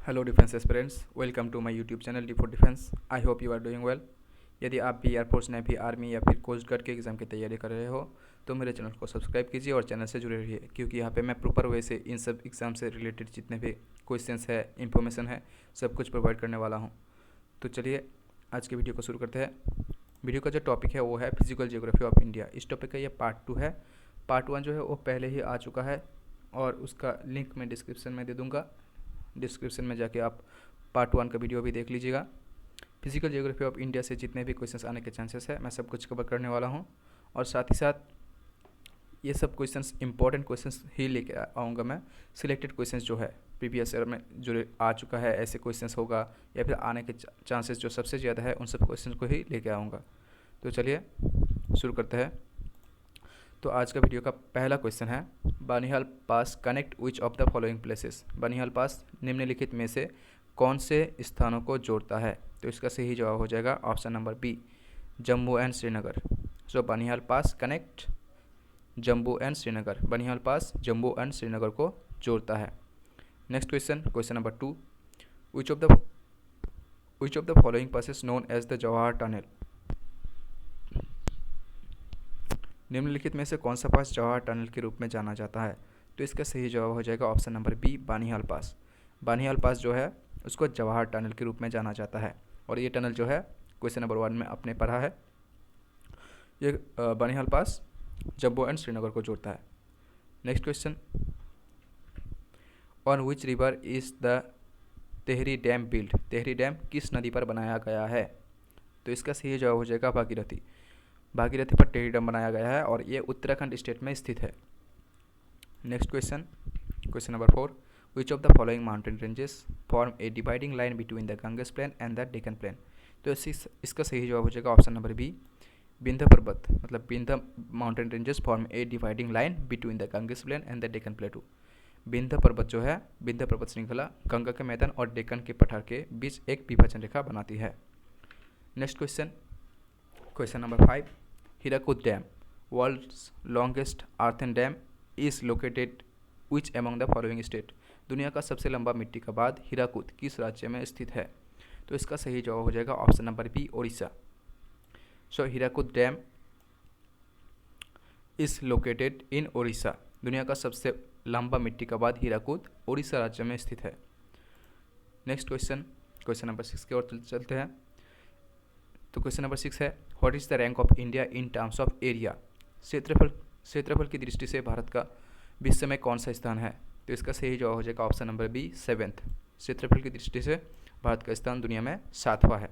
Hello defence aspirants, welcome to my YouTube channel D for defence. I hope you are doing well. यदि आप भी air force, navy, army या फिर coast guard के exam की तैयारी कर रहे हो तो मेरे चैनल को सब्सक्राइब कीजिए और चैनल से जुड़े रहिए, क्योंकि यहाँ पे मैं प्रॉपर वे से इन सब एग्ज़ाम से रिलेटेड जितने भी क्वेश्चंस है, इन्फॉर्मेशन है, सब कुछ प्रोवाइड करने वाला हूँ। तो चलिए आज की वीडियो को शुरू करते हैं। वीडियो का जो टॉपिक है वो है फिजिकल जियोग्राफी ऑफ इंडिया। इस टॉपिक का ये पार्ट 2 है। पार्ट 1 जो है वो पहले ही आ चुका है और उसका लिंक मैं डिस्क्रिप्शन में दे दूँगा। डिस्क्रिप्शन में जाके आप पार्ट 1 का वीडियो भी देख लीजिएगा। फिजिकल जियोग्राफी ऑफ इंडिया से जितने भी क्वेश्चंस आने के चांसेस है मैं सब कुछ कवर करने वाला हूँ, और साथ ही साथ ये सब क्वेश्चंस इंपॉर्टेंट क्वेश्चंस ही लेके आऊँगा मैं। सिलेक्टेड क्वेश्चंस जो है प्रीवियस ईयर में जो आ चुका है ऐसे क्वेश्चंस होगा, या फिर आने के चांसेस जो सबसे ज़्यादा है उन सब क्वेश्चंस को ही लेके आऊँगा। तो चलिए शुरू करते हैं। तो आज का वीडियो का पहला क्वेश्चन है, Banihal pass connect which of the following places. Banihal pass निम्नलिखित में से कौन से स्थानों को जोड़ता है? तो इसका सही जवाब हो जाएगा option number B, Jammu and Srinagar. So Banihal pass connect Jammu and Srinagar. Banihal pass Jammu and Srinagar को जोड़ता है। Next question, question number 2, which of the following passes known as the Jawahar tunnel. निम्नलिखित में से कौन सा पास जवाहर टनल के रूप में जाना जाता है? तो इसका सही जवाब हो जाएगा ऑप्शन नंबर बी, बानिहाल पास। बानिहाल पास जो है उसको जवाहर टनल के रूप में जाना जाता है, और ये टनल जो है क्वेश्चन नंबर 1 में आपने पढ़ा है। ये बानिहाल पास जम्मू एंड श्रीनगर को जोड़ता है। Next question, on which river is the Tehri dam build. Tehri dam किस नदी पर बनाया गया है? तो इसका सही जवाब हो जाएगा भागीरथी। भागीरथी पर टेहरी डैम बनाया गया है और ये उत्तराखंड स्टेट में स्थित है। Next question, question number 4, which of the following mountain ranges form a dividing line between the Ganges plain and the Deccan plain. तो इसका सही जवाब हो जाएगा ऑप्शन नंबर बी, विंध्य पर्वत। मतलब Vindhya mountain ranges form a dividing line between the Ganges plain and the Deccan plateau. Vindhya पर्वत जो है, विंध्य पर्वत श्रृंखला गंगा के मैदान और डेक्कन के पठार के बीच एक विभाजन रेखा बनाती है। Next question, question number 5, Hirakud dam world's longest earthen dam is located which among the following state. दुनिया का सबसे लंबा मिट्टी का बांध हीराकुद किस राज्य में स्थित है? तो इसका सही जवाब हो जाएगा option number B, Odisha. So Hirakud dam is located in Odisha. दुनिया का सबसे लंबा मिट्टी का बांध हीराकुद ओडिशा राज्य में स्थित है। नेक्स्ट क्वेश्चन, क्वेश्चन नंबर 6 की ओर चलते हैं। तो क्वेश्चन नंबर 6 है, what is the rank of India in terms of area. क्षेत्रफल की दृष्टि से भारत का विश्व में कौन सा स्थान है? तो इसका सही जवाब हो जाएगा ऑप्शन नंबर बी, 7th। क्षेत्रफल की दृष्टि से भारत का स्थान दुनिया में 7वां है।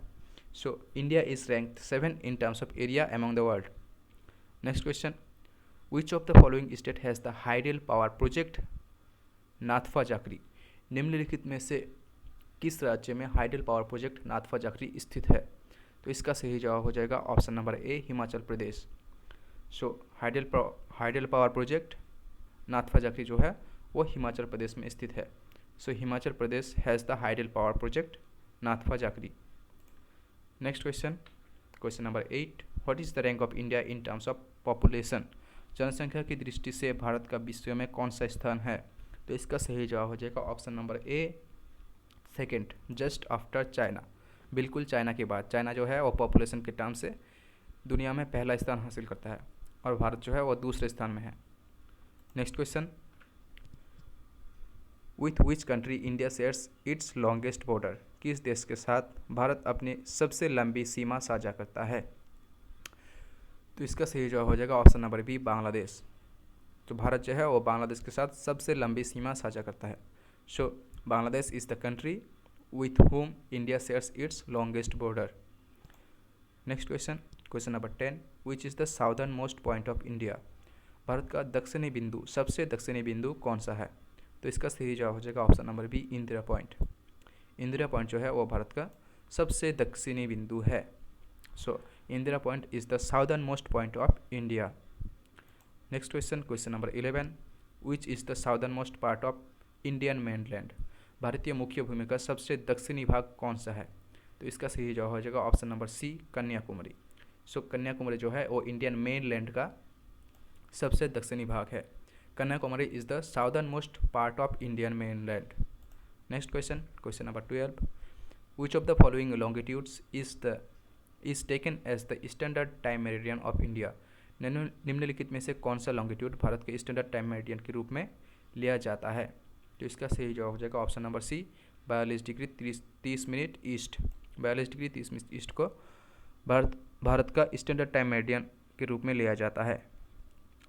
So India is ranked 7 in terms of area among the world. Next question, which of the following state has the hydel power project Nathpa Jhakri. निम्नलिखित में से किस राज्य में hydel power project Nathpa Jhakri स्थित है? तो इसका सही जवाब हो जाएगा option number A, Himachal Pradesh. So hydel power project Nathpa Jhakri जो है वो हिमाचल प्रदेश में स्थित है। So Himachal Pradesh has the hydel power project Nathpa Jhakri. Next question, question number 8, what is the rank of India in terms of population. जनसंख्या की दृष्टि से भारत का विश्व में कौन सा स्थान है? तो इसका सही जवाब हो जाएगा ऑप्शन नंबर ए, 2nd, जस्ट आफ्टर चाइना। बिल्कुल चाइना के बाद। चाइना जो है वो पॉपुलेशन के टर्म से दुनिया में पहला स्थान हासिल करता है और भारत जो है वो दूसरे स्थान में है। Next question, with which country India shares it's longest border. किस देश के साथ भारत अपनी सबसे लंबी सीमा साझा करता है? तो इसका सही जवाब हो जाएगा ऑप्शन नंबर बी, बांग्लादेश। तो भारत जो है वो बांग्लादेश के साथ सबसे लंबी सीमा साझा करता है। So Bangladesh is the country with whom India shares its longest border. Next question, question number 10, which is the southern most point of India। Bharat का दक्षिणी बिंदु, सबसे दक्षिणी बिंदु कौन सा है? तो इसका सही जवाब हो जाएगा option number B, Indira point. Indira point जो है वो भारत का सबसे दक्षिणी बिंदु है। So Indira point is the southern most point of India. Next question, question number 11, which is the southern most part of Indian mainland. भारतीय मुख्य भूमि का सबसे दक्षिणी भाग कौन सा है? तो इसका सही जवाब हो जाएगा ऑप्शन नंबर सी, कन्याकुमारी। सो कन्याकुमारी जो है वो इंडियन मेनलैंड का सबसे दक्षिणी भाग है। Kanyakumari is the southern most part of Indian mainland. Next question, question number 12, which of the following longitudes is taken as the standard time meridian of India. निम्नलिखित में से कौन सा लॉन्गिट्यूड भारत के स्टैंडर्ड टाइम मेरिडियन के रूप में लिया जाता है? तो इसका सही जवाब हो जाएगा option number C, 42 degree 30 minute east. 42 degree 30 minute east को भारत का स्टैंडर्ड टाइम मेरिडियन के रूप में लिया जाता है।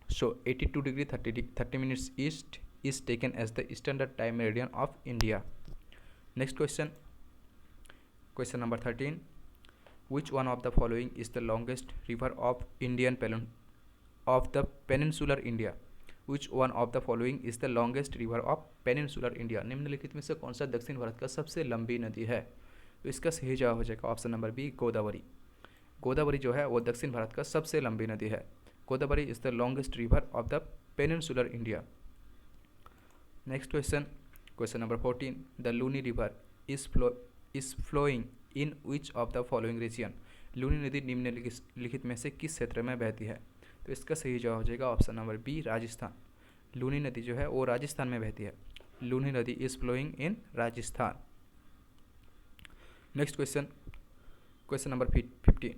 So 82 degree 30 minutes east is taken as the standard time meridian of India. Next question, question number 13, which one of the following is the longest river of the peninsular India. Which one of the following is the longest river of peninsular India. निम्नलिखित में से कौन सा दक्षिण भारत का सबसे लंबी नदी है? तो इसका सही जवाब हो जाएगा option number B, Godavari. Godavari जो है वो दक्षिण भारत का सबसे लंबी नदी है। Godavari is the longest river of the peninsular India. Next question, question number 14, the Luni river is flowing in which of the following region. Luni नदी निम्नलिखित में से किस क्षेत्र में बहती है? तो इसका सही जवाब हो जाएगा option number B, Rajasthan. Luni नदी जो है वो राजस्थान में बहती है। लूनी नदी is flowing in Rajasthan. Next question, question number 15,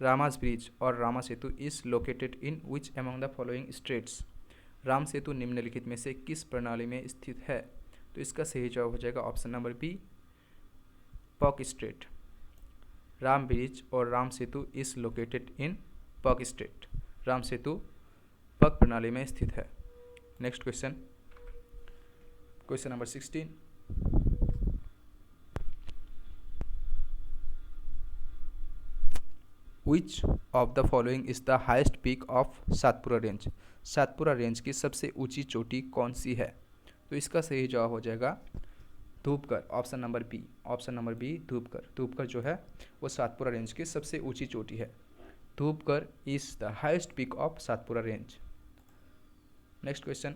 Rama's bridge or Rama Setu is located in which among the following states. Ram Setu निम्नलिखित में से किस प्रणाली में स्थित है? तो इसका सही जवाब हो जाएगा ऑप्शन नंबर बी, पक स्टेट। राम ब्रिज और राम सेतु इज लोकेटेड इन पक स्टेट। राम सेतु पक प्रणाली में स्थित है। Next question, question number 16, which of the following is the highest peak of Satpura range. Satpura range की सबसे ऊंची चोटी कौन सी है? तो इसका सही जवाब हो जाएगा Dhupgarh, option number B. Option number B, Dhupgarh. Dhupgarh जो है वो सातपुरा रेंज की सबसे ऊंची चोटी है। Dhupgarh is the highest peak of Satpura range. Next question,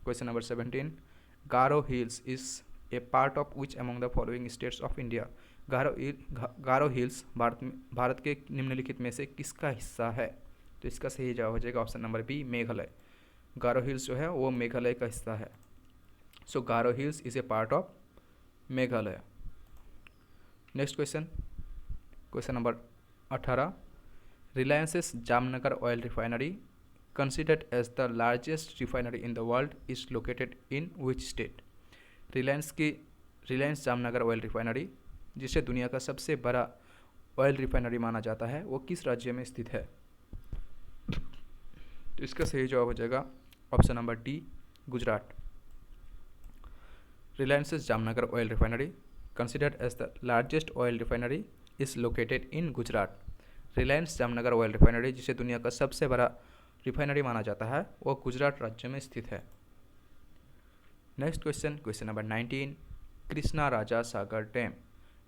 question number 17, Garo hills is a part of which among the following states of India. Garo hills Bharat के निम्नलिखित में से किसका हिस्सा है? तो इसका सही जवाब हो जाएगा option number B, Meghalaya. Garo hills जो है वो मेघालय का हिस्सा है। So Garo hills is a part of Meghalaya. Next question, question number 18, Reliance's Jamnagar oil refinery considered as the largest refinery in the world is located in which state। Reliance Jamnagar oil refinery जिसे दुनिया का सबसे बड़ा ऑयल रिफाइनरी माना जाता है वो किस राज्य में स्थित है? तो इसका सही जवाब हो जाएगा option number D, Gujarat. Reliance Jamnagar oil refinery considered as the largest oil refinery is located in Gujarat. Reliance Jamnagar oil refinery जिसे दुनिया का सबसे बड़ा रिफाइनरी माना जाता है वो गुजरात राज्य में स्थित है। Next question, question number 19, Krishna Raja Sagar dam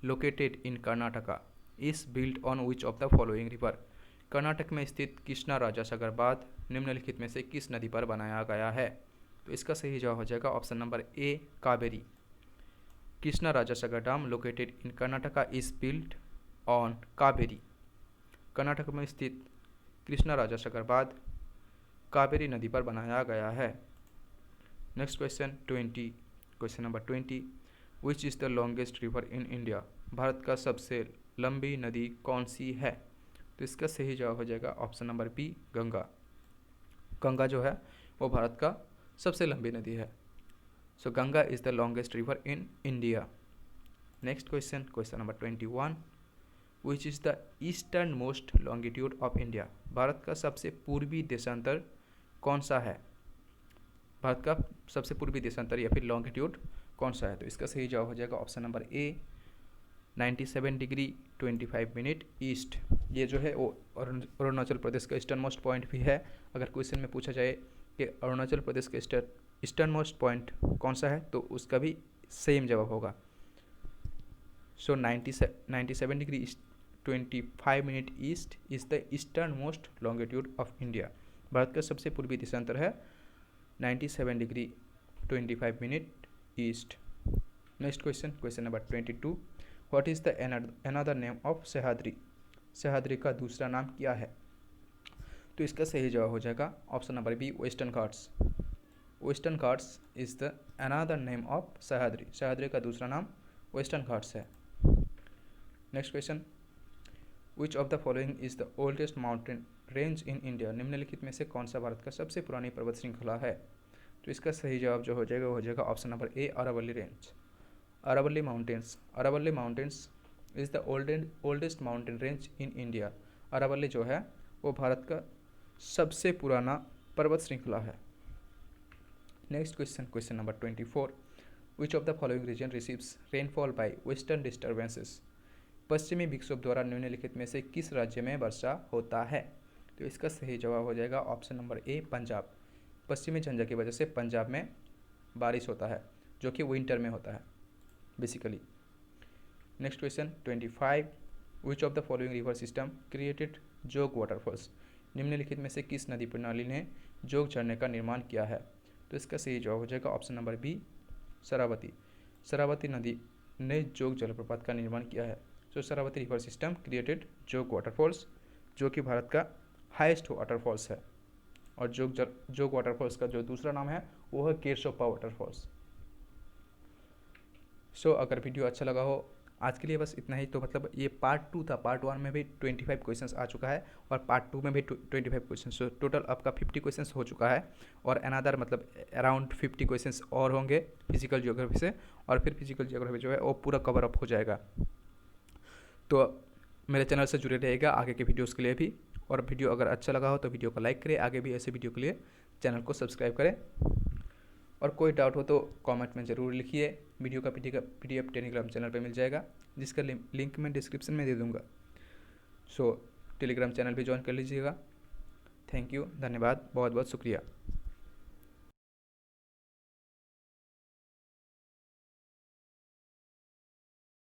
located in Karnataka is built on which of the following river. Karnataka में स्थित कृष्णा राजा सागर बांध निम्नलिखित में से किस नदी पर बनाया गया है? तो इसका सही जवाब हो जाएगा option number A, Kaveri. Krishna Raja Sagar dam located in Karnataka is built on Kaveri. Karnataka में स्थित कृष्णा राजा सागर बांध कावेरी नदी पर बनाया गया है। Next question 20, question number 20, which is the longest river in India. Bharat का सबसे लंबी नदी कौन सी है? तो इसका सही जवाब हो जाएगा option number B, Ganga. Ganga जो है वो भारत का सबसे लंबी नदी है। So Ganga is the longest river in India. Next question, question number 21, which is the eastern most longitude of India. Bharat का सबसे पूर्वी देशांतर कौन सा है? भारत का सबसे पूर्वी देशांतर या फिर लॉन्गिट्यूड कौन सा है? तो इसका सही जवाब हो जाएगा ऑप्शन नंबर ए, 97 डिग्री 25 मिनट ईस्ट। ये जो है वो अरुणाचल प्रदेश का ईस्टर्न मोस्ट पॉइंट भी है। अगर क्वेश्चन में पूछा जाए कि अरुणाचल प्रदेश का ईस्टर्न मोस्ट पॉइंट कौन सा है तो उसका भी सेम जवाब होगा। सो 97 degree 25 minute east is the eastern most longitude of India. Bharat का सबसे पूर्वी देशांतर है 97 degree 25 minute east. Next question, question number 22, what is the another name of Sahyadri. Sahyadri का दूसरा नाम क्या है? तो इसका सही जवाब हो जाएगा option number B, Western Ghats. Western Ghats is the another name of Sahyadri. Sahyadri का दूसरा नाम वेस्टर्न घाट्स है। Next question, which of the following is the oldest mountain range in India. निम्नलिखित में से कौन सा भारत का सबसे पुरानी पर्वत श्रृंखला है। तो इसका सही जवाब जो हो जाएगा वो हो जाएगा option number A, Aravalli range. Aravalli mountains, Aravalli mountains is the oldest mountain range in India. Aravalli जो है वो भारत का सबसे पुराना पर्वत श्रृंखला है। Next question, question number 24, which of the following region receives rainfall by western disturbances. पश्चिमी विक्षोभ द्वारा निम्नलिखित में से किस राज्य में वर्षा होता है। तो इसका सही जवाब हो जाएगा ऑप्शन नंबर ए, पंजाब। पश्चिमी झंझा की वजह से पंजाब में बारिश होता है, जो कि विंटर में होता है basically. Next question 25, which of the following river system created Jog waterfalls. निम्नलिखित में से किस नदी प्रणाली ने जोग झरने का निर्माण किया है। तो इसका सही जवाब हो जाएगा option number B, Sharavati. Sharavati नदी ने जोग जलप्रपात का निर्माण किया है। तो Sharavati river system created Jog waterfalls, जो कि भारत का हाईएस्ट वाटरफॉल्स है। और जोग वाटरफॉल्स का जो दूसरा नाम है वो है केरसोप्पा वाटरफॉल्स। सो अगर वीडियो अच्छा लगा हो, आज के लिए बस इतना ही। तो मतलब ये पार्ट 2 था, पार्ट 1 में भी 25 क्वेश्चंस आ चुका है और पार्ट 2 में भी 25 क्वेश्चंस। सो टोटल आपका 50 क्वेश्चंस हो चुका है और अनदर मतलब अराउंड 50 क्वेश्चंस और होंगे फिजिकल जियोग्राफी से, और फिर फिजिकल जियोग्राफी जो है वो पूरा कवर अप हो जाएगा। तो मेरे चैनल से जुड़े रहिएगा आगे के वीडियोज़ के लिए भी। और वीडियो अगर अच्छा लगा हो तो वीडियो को लाइक करें, आगे भी ऐसे वीडियो के लिए चैनल को सब्सक्राइब करें। और कोई डाउट हो तो कमेंट में ज़रूर लिखिए। वीडियो का PDF टेलीग्राम चैनल पे मिल जाएगा, जिसका लिंक मैं डिस्क्रिप्शन में दे दूँगा। सो टेलीग्राम चैनल भी ज्वाइन कर लीजिएगा। थैंक यू, धन्यवाद, बहुत बहुत शुक्रिया।